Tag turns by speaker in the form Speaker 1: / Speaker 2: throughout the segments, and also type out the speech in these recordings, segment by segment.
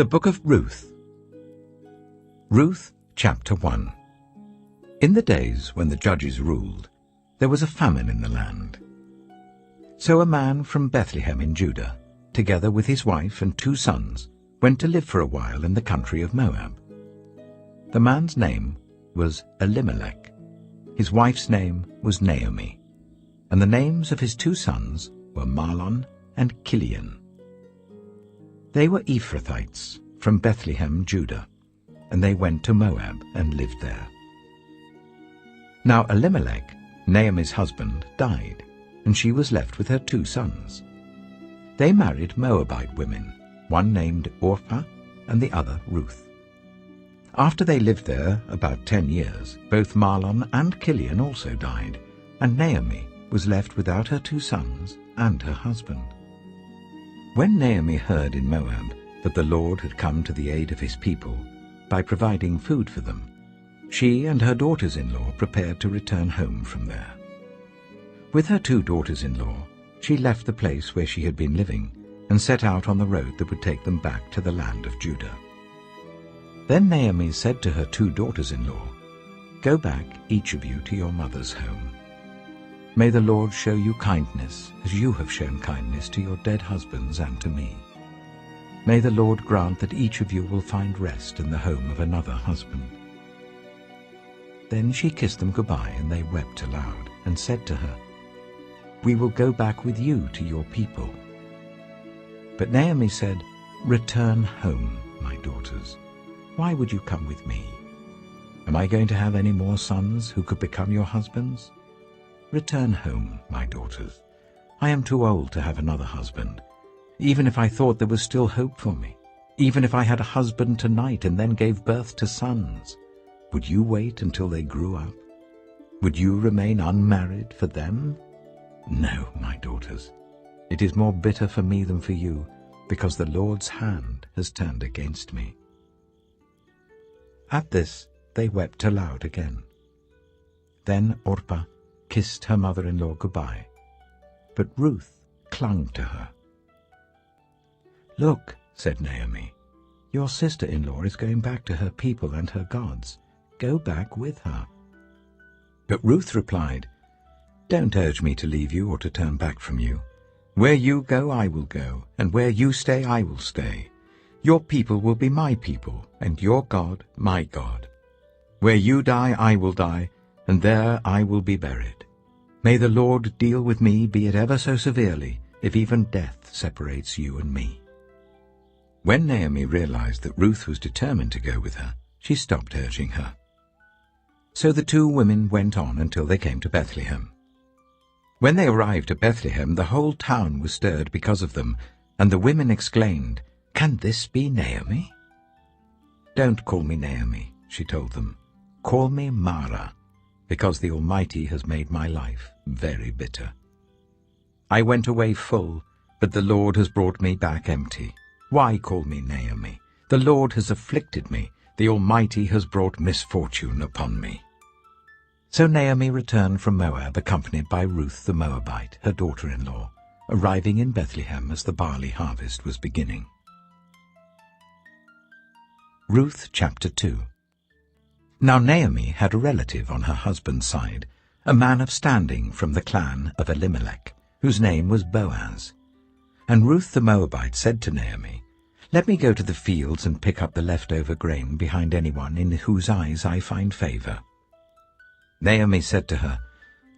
Speaker 1: The Book of Ruth. Ruth, chapter 1. In the days when the judges ruled, there was a famine in the land. So a man from Bethlehem in Judah, together with his wife and 2 sons, went to live for a while in the country of Moab. The man's name was Elimelech. His wife's name was Naomi, and the names of his 2 sons were Mahlon and Chilion. They were Ephrathites from Bethlehem, Judah, and they went to Moab and lived there. Now Elimelech, Naomi's husband, died, and she was left with her 2 sons. They married Moabite women, one named Orpah and the other Ruth. After they lived there about 10 years, both Mahlon and Chilion also died, and Naomi was left without her 2 sons and her husband. When Naomi heard in Moab that the Lord had come to the aid of his people by providing food for them, she and her daughters-in-law prepared to return home from there. With her 2 daughters-in-law, she left the place where she had been living and set out on the road that would take them back to the land of Judah. Then Naomi said to her 2 daughters-in-law, "Go back, each of you, to your mother's home. May the Lord show you kindness, as you have shown kindness to your dead husbands and to me. May the Lord grant that each of you will find rest in the home of another husband." Then she kissed them goodbye, and they wept aloud, and said to her, "We will go back with you to your people." But Naomi said, "Return home, my daughters. Why would you come with me? Am I going to have any more sons who could become your husbands? Return home, my daughters. I am too old to have another husband. Even if I thought there was still hope for me, even if I had a husband tonight and then gave birth to sons, would you wait until they grew up? Would you remain unmarried for them? No, my daughters. It is more bitter for me than for you, because the Lord's hand has turned against me." At this they wept aloud again. Then Orpah kissed her mother-in-law goodbye, but Ruth clung to her. "Look," said Naomi, "your sister-in-law is going back to her people and her gods. Go back with her." But Ruth replied, "Don't urge me to leave you or to turn back from you. Where you go, I will go, and where you stay, I will stay. Your people will be my people, and your God, my God. Where you die, I will die, and there I will be buried. May the Lord deal with me, be it ever so severely, if even death separates you and me." When Naomi realized that Ruth was determined to go with her, she stopped urging her. So the 2 women went on until they came to Bethlehem. When they arrived at Bethlehem, the whole town was stirred because of them, and the women exclaimed, "Can this be Naomi?" "Don't call me Naomi," she told them. "Call me Mara, because the Almighty has made my life very bitter. I went away full, but the Lord has brought me back empty. Why call me Naomi? The Lord has afflicted me. The Almighty has brought misfortune upon me." So Naomi returned from Moab, accompanied by Ruth the Moabite, her daughter-in-law, arriving in Bethlehem as the barley harvest was beginning. Ruth chapter 2. Now Naomi had a relative on her husband's side, a man of standing from the clan of Elimelech, whose name was Boaz. And Ruth the Moabite said to Naomi, "Let me go to the fields and pick up the leftover grain behind anyone in whose eyes I find favor." Naomi said to her,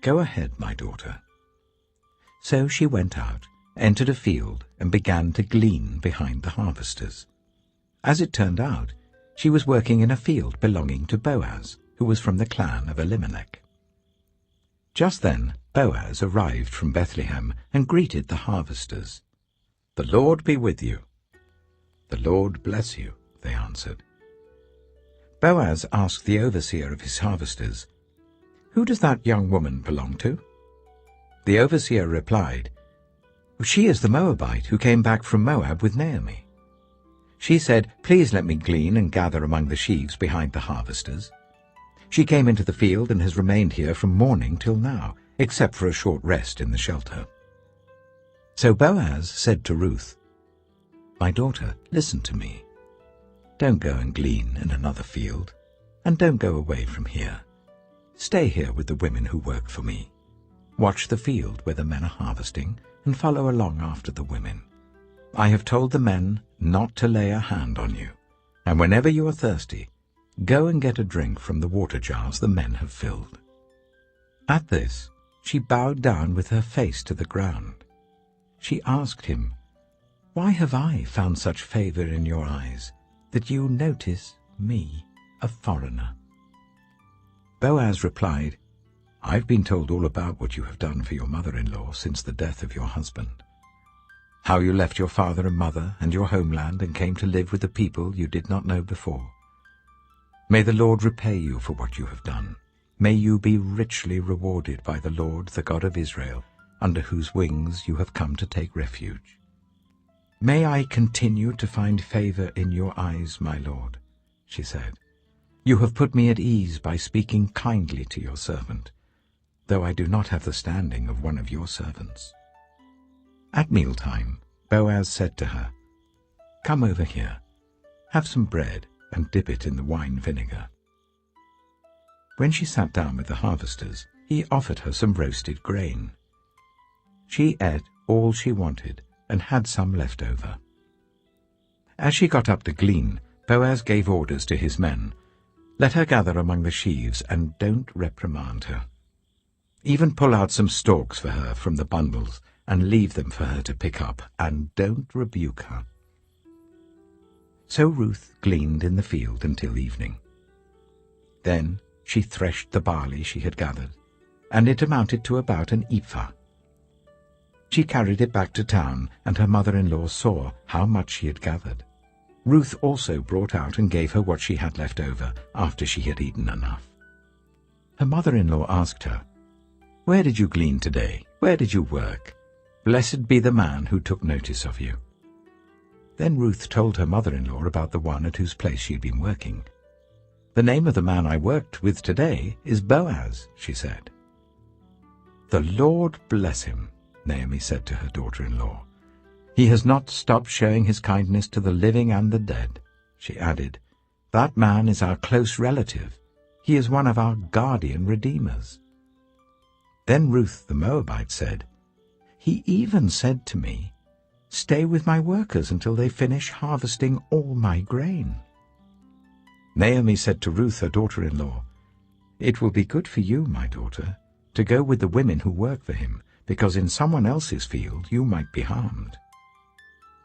Speaker 1: "Go ahead, my daughter." So she went out, entered a field, and began to glean behind the harvesters. As it turned out, she was working in a field belonging to Boaz, who was from the clan of Elimelech. Just then Boaz arrived from Bethlehem and greeted the harvesters. "The Lord be with you." "The Lord bless you," they answered. Boaz asked the overseer of his harvesters, "Who does that young woman belong to?" The overseer replied, "She is the Moabite who came back from Moab with Naomi. She said, 'Please let me glean and gather among the sheaves behind the harvesters.' She came into the field and has remained here from morning till now, except for a short rest in the shelter." So Boaz said to Ruth, "My daughter, listen to me. Don't go and glean in another field, and don't go away from here. Stay here with the women who work for me. Watch the field where the men are harvesting, and follow along after the women. I have told the men not to lay a hand on you, and whenever you are thirsty, go and get a drink from the water jars the men have filled." At this, she bowed down with her face to the ground. She asked him, "Why have I found such favor in your eyes, that you notice me, a foreigner?" Boaz replied, "I've been told all about what you have done for your mother-in-law since the death of your husband. How you left your father and mother and your homeland and came to live with the people you did not know before. May the Lord repay you for what you have done. May you be richly rewarded by the Lord, the God of Israel, under whose wings you have come to take refuge. May I continue to find favor in your eyes, my Lord," she said. "You have put me at ease by speaking kindly to your servant, though I do not have the standing of one of your servants." At mealtime, Boaz said to her, "Come over here, have some bread and dip it in the wine vinegar." When she sat down with the harvesters, he offered her some roasted grain. She ate all she wanted and had some left over. As she got up to glean, Boaz gave orders to his men, "Let her gather among the sheaves, and don't reprimand her. Even pull out some stalks for her from the bundles, and leave them for her to pick up, and don't rebuke her." So Ruth gleaned in the field until evening. Then she threshed the barley she had gathered, and it amounted to about an ephah. She carried it back to town, and her mother-in-law saw how much she had gathered. Ruth also brought out and gave her what she had left over after she had eaten enough. Her mother-in-law asked her, "Where did you glean today? Where did you work? Blessed be the man who took notice of you." Then Ruth told her mother-in-law about the one at whose place she had been working. "The name of the man I worked with today is Boaz," she said. "The Lord bless him," Naomi said to her daughter-in-law. "He has not stopped showing his kindness to the living and the dead." She added, "That man is our close relative. He is one of our guardian redeemers." Then Ruth the Moabite said, "He even said to me, 'Stay with my workers until they finish harvesting all my grain.'" Naomi said to Ruth, her daughter-in-law, "It will be good for you, my daughter, to go with the women who work for him, because in someone else's field you might be harmed."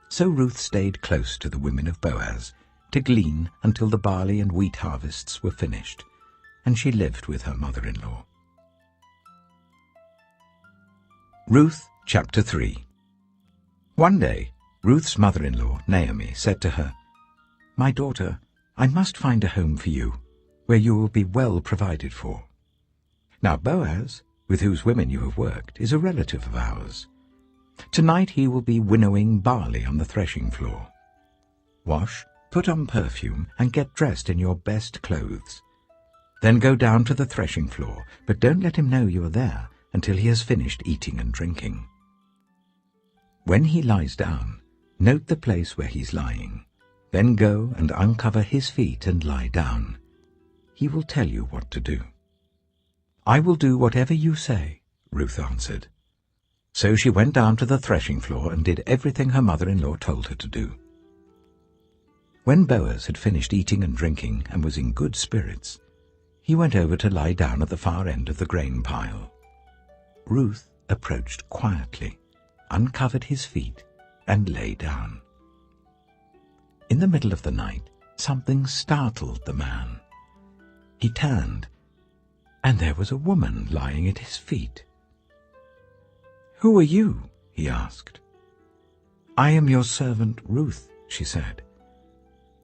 Speaker 1: So Ruth stayed close to the women of Boaz to glean until the barley and wheat harvests were finished, and she lived with her mother-in-law. Ruth chapter 3. One day, Ruth's mother-in-law, Naomi, said to her, "My daughter, I must find a home for you, where you will be well provided for. Now Boaz, with whose women you have worked, is a relative of ours. Tonight he will be winnowing barley on the threshing floor. Wash, put on perfume, and get dressed in your best clothes. Then go down to the threshing floor, but don't let him know you are there until he has finished eating and drinking. When he lies down, note the place where he's lying. Then go and uncover his feet and lie down. He will tell you what to do." "I will do whatever you say," Ruth answered. So she went down to the threshing floor and did everything her mother-in-law told her to do. When Boaz had finished eating and drinking and was in good spirits, he went over to lie down at the far end of the grain pile. Ruth approached quietly, uncovered his feet, and lay down. In the middle of the night, something startled the man. He turned, and there was a woman lying at his feet. "Who are you?" he asked. "I am your servant Ruth," she said.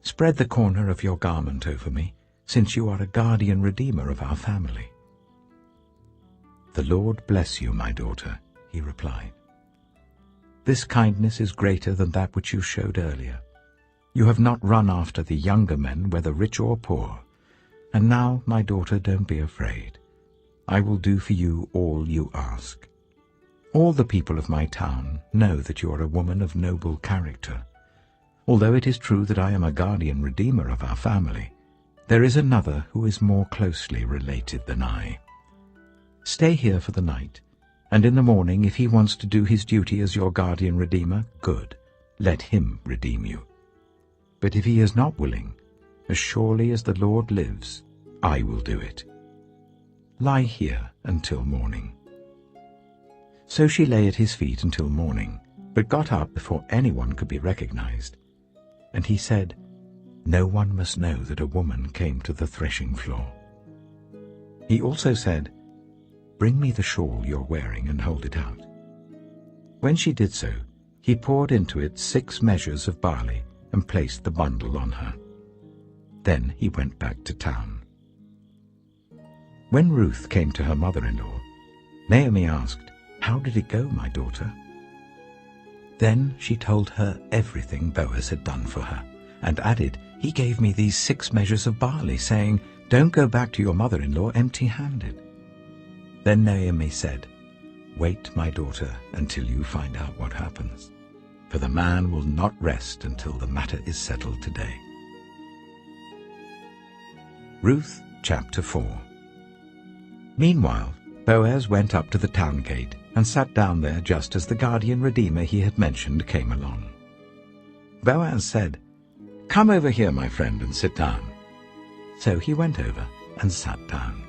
Speaker 1: "Spread the corner of your garment over me, since you are a guardian redeemer of our family." "The Lord bless you, my daughter," he replied. "This kindness is greater than that which you showed earlier. You have not run after the younger men, whether rich or poor. And now, my daughter, don't be afraid. I will do for you all you ask. All the people of my town know that you are a woman of noble character. although it is true that I am a guardian redeemer of our family, there is another who is more closely related than I. Stay here for the night, and in the morning, if he wants to do his duty as your guardian redeemer, good, let him redeem you. But if he is not willing, as surely as the Lord lives, I will do it. Lie here until morning." So she lay at his feet until morning, but got up before anyone could be recognized. And he said, "No one must know that a woman came to the threshing floor." He also said, "Bring me the shawl you're wearing and hold it out." When she did so, he poured into it 6 measures of barley and placed the bundle on her. Then he went back to town. When Ruth came to her mother-in-law, Naomi asked, "How did it go, my daughter?" Then she told her everything Boaz had done for her, and added, "He gave me these 6 measures of barley, saying, 'Don't go back to your mother-in-law empty-handed.'" Then Naomi said, "Wait, my daughter, until you find out what happens, for the man will not rest until the matter is settled today." Ruth chapter 4. Meanwhile, Boaz went up to the town gate and sat down there just as the guardian redeemer he had mentioned came along. Boaz said, "Come over here, my friend, and sit down." So he went over and sat down.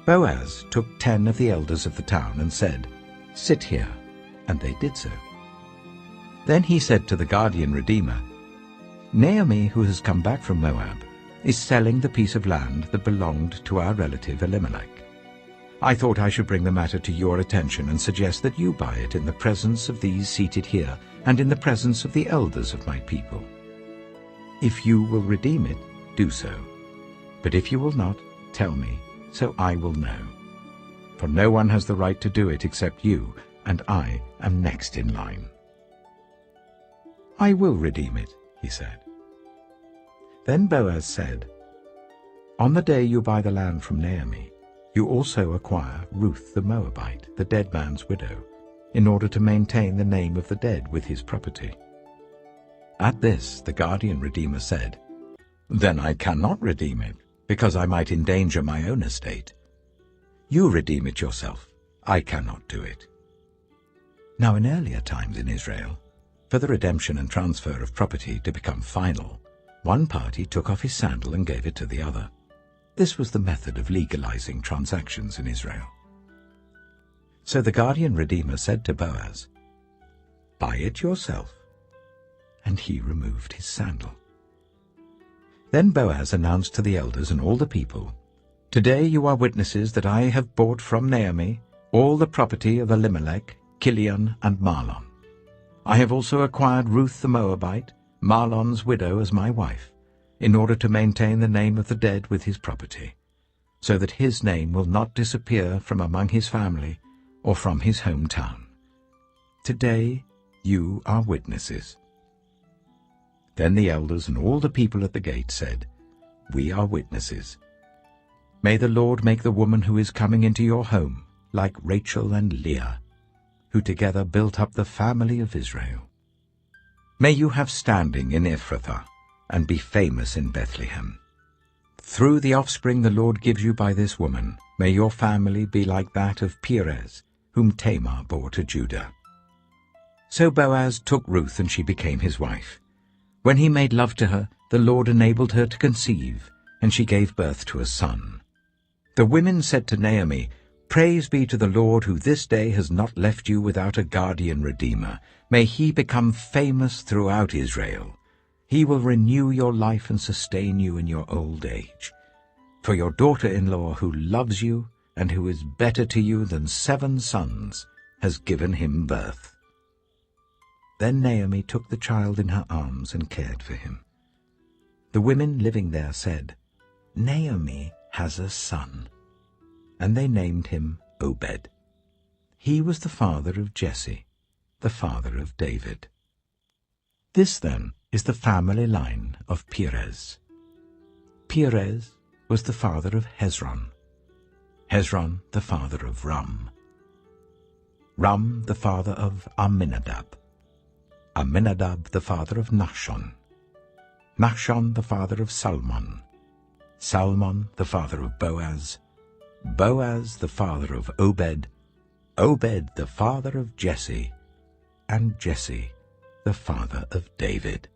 Speaker 1: Boaz took 10 of the elders of the town and said, "Sit here," and they did so. Then he said to the guardian redeemer, "Naomi, who has come back from Moab, is selling the piece of land that belonged to our relative Elimelech. I thought I should bring the matter to your attention and suggest that you buy it in the presence of these seated here and in the presence of the elders of my people. If you will redeem it, do so. But if you will not, tell me, so I will know. For no one has the right to do it except you, and I am next in line." "I will redeem it," he said. Then Boaz said, "On the day you buy the land from Naomi, you also acquire Ruth the Moabite, the dead man's widow, in order to maintain the name of the dead with his property." At this the guardian redeemer said, "Then I cannot redeem it, because I might endanger my own estate. You redeem it yourself. I cannot do it." Now in earlier times in Israel, for the redemption and transfer of property to become final, one party took off his sandal and gave it to the other. This was the method of legalizing transactions in Israel. So the guardian redeemer said to Boaz, "Buy it yourself." And he removed his sandal. Then Boaz announced to the elders and all the people, "Today you are witnesses that I have bought from Naomi all the property of Elimelech, Kilion, and Mahlon. I have also acquired Ruth the Moabite, Mahlon's widow, as my wife, in order to maintain the name of the dead with his property, so that his name will not disappear from among his family or from his hometown. Today you are witnesses." Then the elders and all the people at the gate said, "We are witnesses. May the Lord make the woman who is coming into your home like Rachel and Leah, who together built up the family of Israel. May you have standing in Ephrathah and be famous in Bethlehem. Through the offspring the Lord gives you by this woman, may your family be like that of Perez, whom Tamar bore to Judah." So Boaz took Ruth, and she became his wife. When he made love to her, the Lord enabled her to conceive, and she gave birth to a son. The women said to Naomi, "Praise be to the Lord, who this day has not left you without a guardian redeemer. May he become famous throughout Israel. He will renew your life and sustain you in your old age. For your daughter-in-law, who loves you and who is better to you than 7 sons, has given him birth." Then Naomi took the child in her arms and cared for him. The women living there said, "Naomi has a son." And they named him Obed. He was the father of Jesse, the father of David. This, then, is the family line of Perez. Perez was the father of Hezron, Hezron the father of Ram, Ram the father of Amminadab, Amminadab the father of Nahshon, Nahshon the father of Salmon, Salmon the father of Boaz, Boaz the father of Obed, Obed the father of Jesse, and Jesse the father of David.